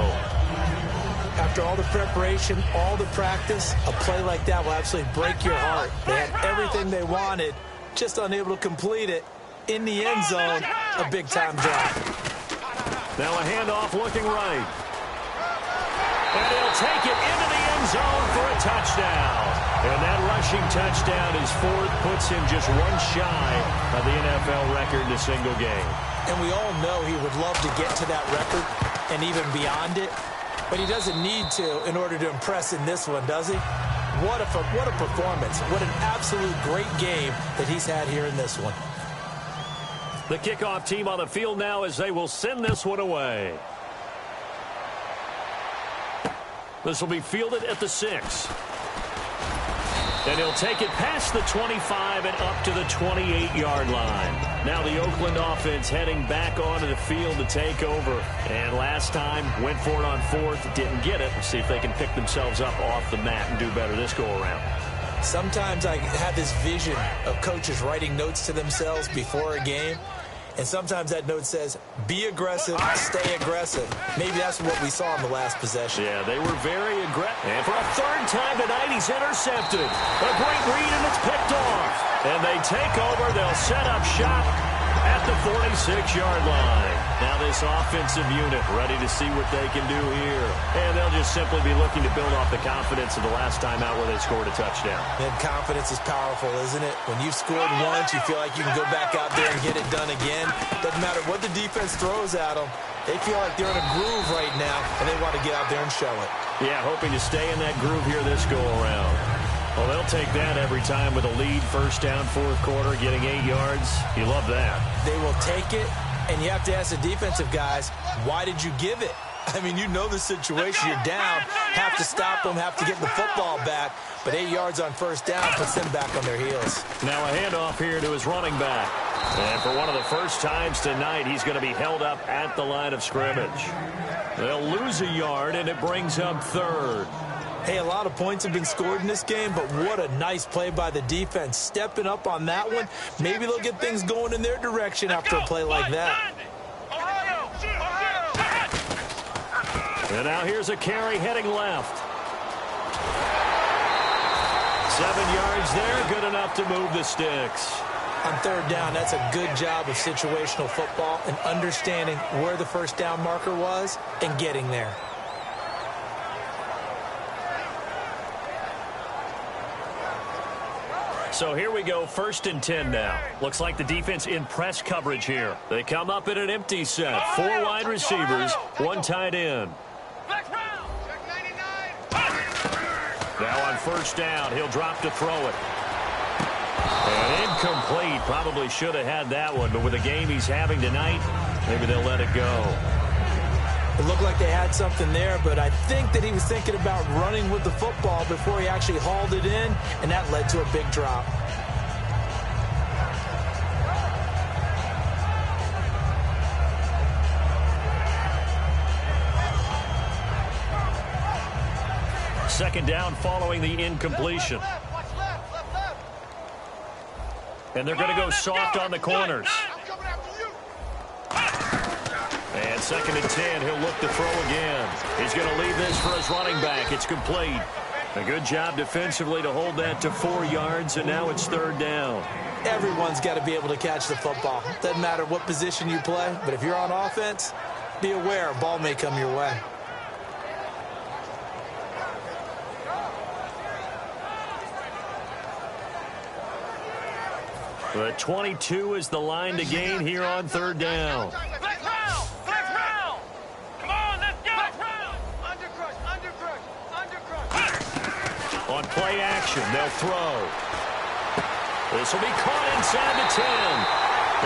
After all the preparation, all the practice, a play like that will absolutely break your heart. They had everything they wanted, just unable to complete it. In the end zone, a big-time drop. Now a handoff looking right. And he'll take it into the end zone for a touchdown. And that rushing touchdown is 4th, puts him just 1 shy of the NFL record in a single game. And we all know he would love to get to that record and even beyond it. But he doesn't need to in order to impress in this one, does he? What a performance. What an absolute great game that he's had here in this one. The kickoff team on the field now as they will send this one away. This will be fielded at the 6. And he'll take it past the 25 and up to the 28-yard line. Now the Oakland offense heading back onto the field to take over. And last time, went for it on 4th, didn't get it. We'll see if they can pick themselves up off the mat and do better this go-around. Sometimes I have this vision of coaches writing notes to themselves before a game. And sometimes that note says, be aggressive, stay aggressive. Maybe that's what we saw in the last possession. Yeah, they were very aggressive. And for a 3rd time tonight, he's intercepted. A great read, and it's picked off. And they take over. They'll set up shop at the 46-yard line. Now this offensive unit ready to see what they can do here. And they'll just simply be looking to build off the confidence of the last time out where they scored a touchdown. And confidence is powerful, isn't it? When you've scored once, you feel like you can go back out there and get it done again. Doesn't matter what the defense throws at them. They feel like they're in a groove right now, and they want to get out there and show it. Yeah, hoping to stay in that groove here this go-around. Well, they'll take that every time with a lead, 1st down, 4th quarter, getting 8 yards. You love that. They will take it, and you have to ask the defensive guys, why did you give it? I mean, you know the situation. You're down, have to stop them, have to get the football back. But 8 yards on 1st down puts them back on their heels. Now a handoff here to his running back. And for one of the first times tonight, he's going to be held up at the line of scrimmage. They'll lose a yard, and it brings up 3rd. Hey, a lot of points have been scored in this game, but what a nice play by the defense. Stepping up on that one. Maybe they'll get things going in their direction after a play like that. And now here's a carry heading left. 7 yards there, good enough to move the sticks. On third down, that's a good job of situational football and understanding where the first down marker was and getting there. So here we go, 1st and 10 now. Looks like the defense in press coverage here. They come up in an empty set. 4 wide receivers, 1 tight end. Now on first down, he'll drop to throw it. And incomplete. Probably should have had that one, but with the game he's having tonight, maybe they'll let it go. It looked like they had something there, but I think that he was thinking about running with the football before he actually hauled it in, and that led to a big drop. Second down following the incompletion. And they're going to go soft on the corners. And 2nd and 10, he'll look to throw again. He's going to leave this for his running back. It's complete. A good job defensively to hold that to 4 yards, and now it's 3rd down. Everyone's got to be able to catch the football. Doesn't matter what position you play, but if you're on offense, be aware a ball may come your way. The 22 is the line to gain here on 3rd down. On play action, they'll throw. This will be caught inside the 10.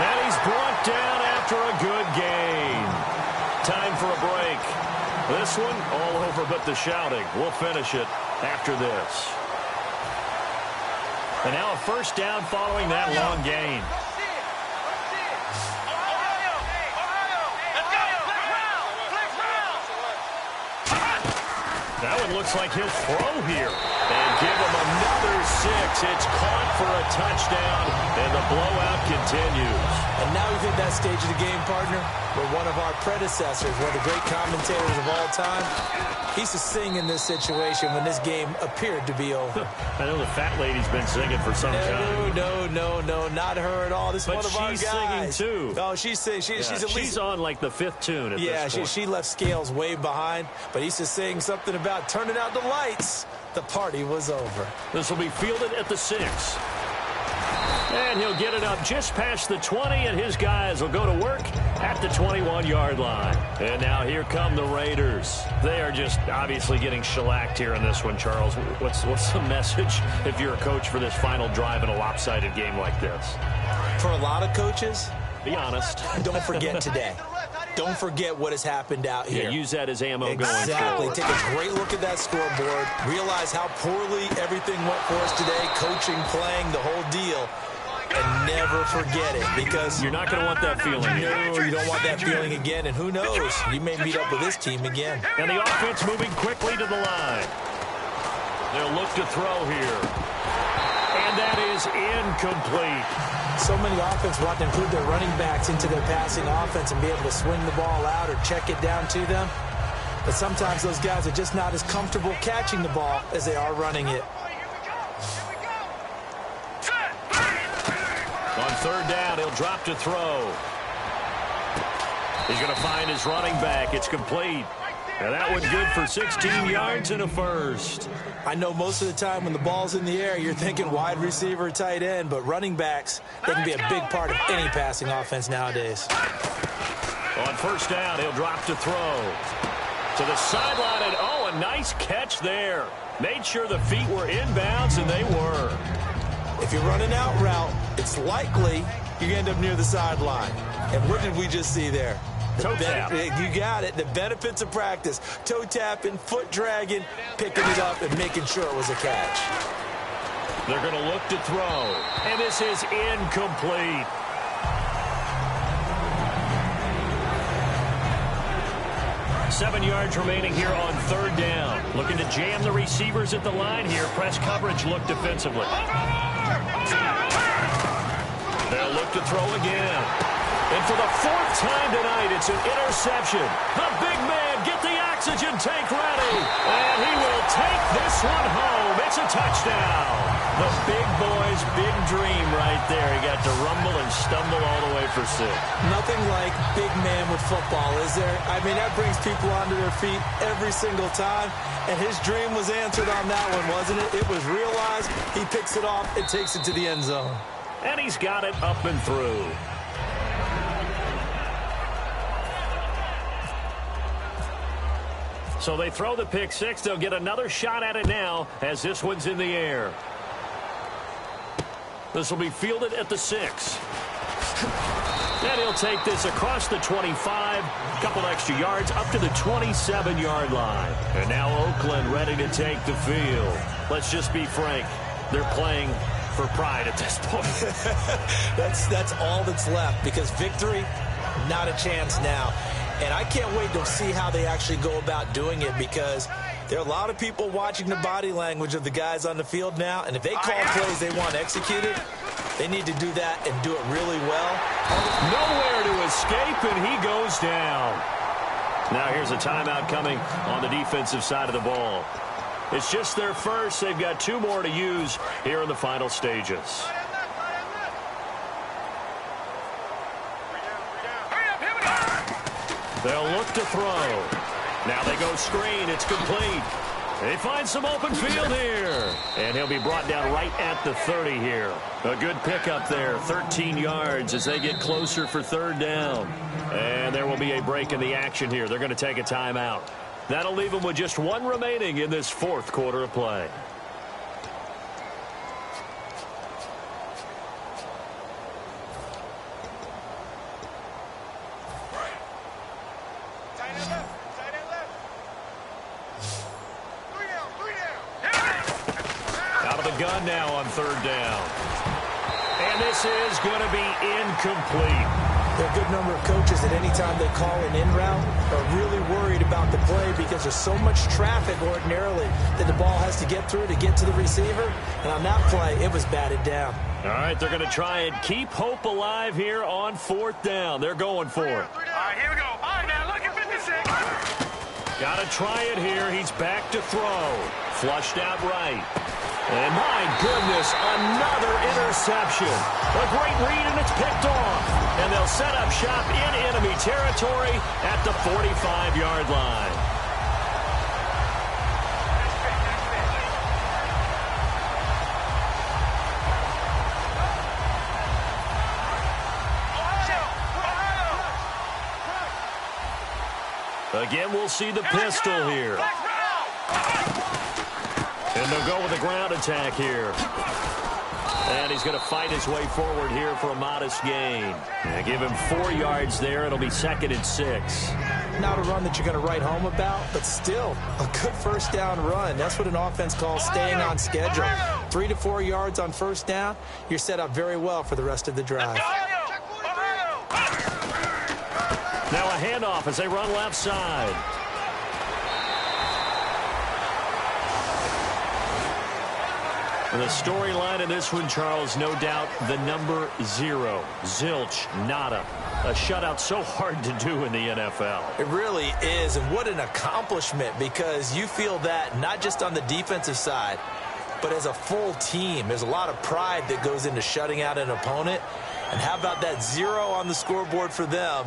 And he's brought down after a good gain. Time for a break. This one all over but the shouting. We'll finish it after this. And now a first down following that long gain. That one looks like he'll throw here. And give him another 6. It's caught for a touchdown, and the blowout continues. And now we've hit that stage of the game, partner, where one of our predecessors, one of the great commentators of all time, he used to sing in this situation when this game appeared to be over. I know the fat lady's been singing for some time. No, not her at all. This is one of our guys. But she's singing, too. Oh, she's singing. She's on, like, the 5th tune at this point. She left Scales way behind, but he used to sing something about turning out the lights. The party was over. This will be fielded at the 6. And he'll get it up just past the 20, and his guys will go to work at the 21-yard line. And now here come the Raiders. They are just obviously getting shellacked here in this one, Charles. What's the message if you're a coach for this final drive in a lopsided game like this? For a lot of coaches, be honest. Don't forget today. Don't forget what has happened out here. Yeah, use that as ammo going forward. Exactly. Take a great look at that scoreboard. Realize how poorly everything went for us today. Coaching, playing, the whole deal. And never forget it, because you're not going to want that feeling. No, you don't want that feeling again. And who knows? You may meet up with this team again. And the offense moving quickly to the line. They'll look to throw here. And that is incomplete. So many offenses want to include their running backs into their passing offense and be able to swing the ball out or check it down to them. But sometimes those guys are just not as comfortable catching the ball as they are running it. On 3rd down, he'll drop to throw. He's going to find his running back. It's complete. And that one good for 16 yards and a first. I know most of the time when the ball's in the air, you're thinking wide receiver, tight end, but running backs, they can be a big part of any passing offense nowadays. On first down, he'll drop to throw. To the sideline, and oh, a nice catch there. Made sure the feet were inbounds, and they were. If you run an out route, it's likely you end up near the sideline. And what did we just see there? Toe tap. You got it. The benefits of practice. Toe tapping, foot dragging, picking it up, and making sure it was a catch. They're going to look to throw. And this is incomplete. Seven yards remaining here on 3rd down. Looking to jam the receivers at the line here. Press coverage look defensively. They'll look to throw again. And for the 4th time tonight, it's an interception. The big man get the oxygen tank ready. And he will take this one home. It's a touchdown. The big boy's big dream right there. He got to rumble and stumble all the way for 6. Nothing like big man with football, is there? I mean, that brings people onto their feet every single time. And his dream was answered on that one, wasn't it? It was realized. He picks it off and takes it to the end zone. And he's got it up and through. So they throw the pick 6. They'll get another shot at it now as this one's in the air. This will be fielded at the 6. And he'll take this across the 25, a couple extra yards, up to the 27-yard line. And now Oakland ready to take the field. Let's just be frank. They're playing for pride at this point. That's all that's left, because victory, not a chance now. And I can't wait to see how they actually go about doing it, because there are a lot of people watching the body language of the guys on the field now, and if they call plays they want executed, they need to do that and do it really well. Nowhere to escape, and he goes down. Now here's a timeout coming on the defensive side of the ball. It's just their first. They've got 2 more to use here in the final stages. They'll look to throw. Now they go screen. It's complete. They find some open field here. And he'll be brought down right at the 30 here. A good pickup there. 13 yards as they get closer for 3rd down. And there will be a break in the action here. They're going to take a timeout. That'll leave them with just 1 remaining in this 4th quarter of play. Gun now on 3rd down. And this is going to be incomplete. There are a good number of coaches that any time they call an in route are really worried about the play, because there's so much traffic ordinarily that the ball has to get through to get to the receiver. And on that play, it was batted down. All right, they're going to try and keep hope alive here on 4th down. They're going for it. All right, here we go. All right, now look at 56. Got to try it here. He's back to throw. Flushed out right. And my goodness, another interception. A great read, and it's picked off. And they'll set up shop in enemy territory at the 45-yard line. Again, we'll see the pistol here. And they'll go with a ground attack here. And he's going to fight his way forward here for a modest gain. And give him 4 yards there. It'll be 2nd and 6. Not a run that you're going to write home about, but still a good 1st down run. That's what an offense calls staying on schedule. 3 to 4 yards on 1st down. You're set up very well for the rest of the drive. Now a handoff as they run left side. And the storyline in this one, Charles, no doubt the number 0. Zilch, nada. A shutout so hard to do in the NFL. It really is, and what an accomplishment, because you feel that not just on the defensive side, but as a full team. There's a lot of pride that goes into shutting out an opponent. And how about that 0 on the scoreboard for them,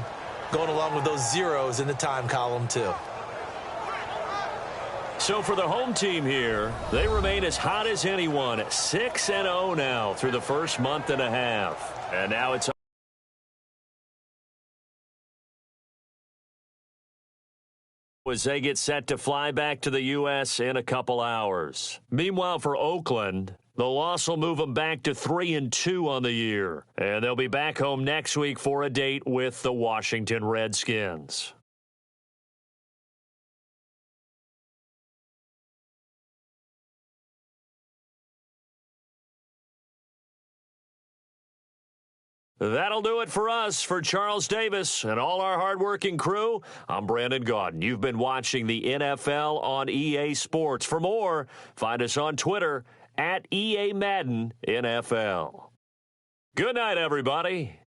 going along with those zeros in the time column too. So for the home team here, they remain as hot as anyone at 6-0 now through the first month and a half. And now it's as they get set to fly back to the U.S. in a couple hours. Meanwhile, for Oakland, the loss will move them back to 3-2 on the year. And they'll be back home next week for a date with the Washington Redskins. That'll do it for us. For Charles Davis and all our hardworking crew, I'm Brandon Gaudin. You've been watching the NFL on EA Sports. For more, find us on Twitter at EA Madden NFL. Good night, everybody.